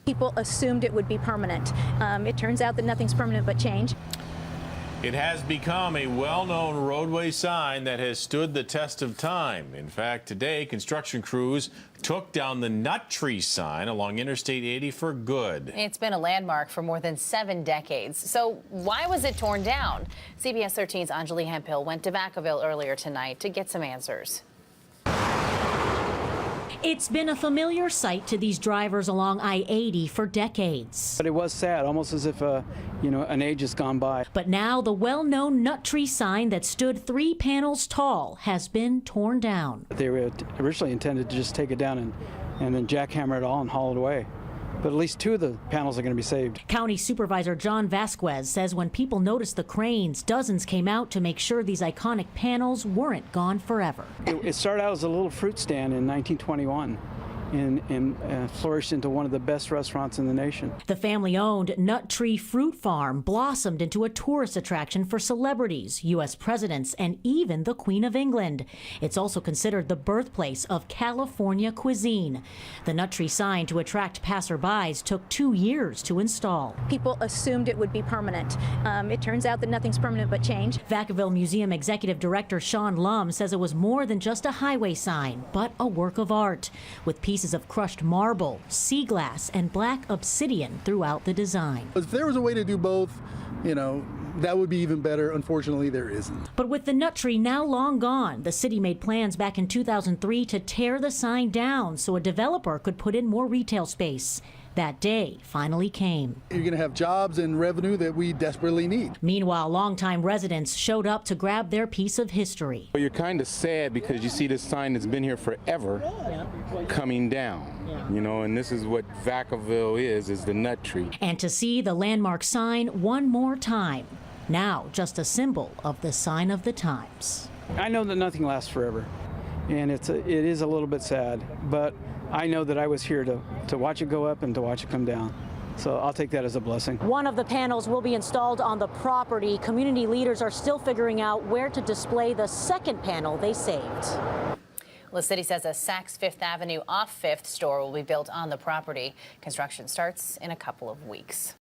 People assumed it would be permanent. It turns out that nothing's permanent but change. It has become a well-known roadway sign that has stood the test of time. In fact, today, construction crews took down the nut tree sign along Interstate 80 for good. It's been a landmark for more than 7 decades. So why was it torn down? CBS 13's Anjali Hemphill went to Vacaville earlier tonight to get some answers. It's been a familiar sight to these drivers along I-80 for decades. But it was sad, almost as if, an age has gone by. But now the well-known nut tree sign that stood 3 panels tall has been torn down. They were originally intended to just take it down and then jackhammer it all and haul it away. But at least 2 of the panels are going to be saved. County Supervisor John Vasquez says when people noticed the cranes, dozens came out to make sure these iconic panels weren't gone forever. It started out as a little fruit stand in 1921 and flourished into one of the best restaurants in the nation. The family-owned Nut Tree Fruit Farm blossomed into a tourist attraction for celebrities, U.S. presidents, and even the Queen of England. It's also considered the birthplace of California cuisine. The Nut Tree sign to attract passerbys took 2 years to install. People assumed it would be permanent. It turns out that nothing's permanent but change. Vacaville Museum Executive Director Sean Lum says it was more than just a highway sign, but a work of art, with pieces of crushed marble, sea glass, and black obsidian throughout the design. If there was a way to do both, that would be even better. Unfortunately, there isn't. But with the nut tree now long gone, the city made plans back in 2003 to tear the sign down so a developer could put in more retail space. That day finally came. You're going to have jobs and revenue that we desperately need. Meanwhile, longtime residents showed up to grab their piece of history. Well, you're kind of sad because you see this sign that's been here forever coming down. And this is what Vacaville is the nut tree. And to see the landmark sign one more time, now just a symbol of the sign of the times. I know that nothing lasts forever, and it is a little bit sad, but I know that I was here to watch it go up and to watch it come down. So I'll take that as a blessing. One of the panels will be installed on the property. Community leaders are still figuring out where to display the second panel they saved. Well, the city says a Saks Fifth Avenue off 5th store will be built on the property. Construction starts in a couple of weeks.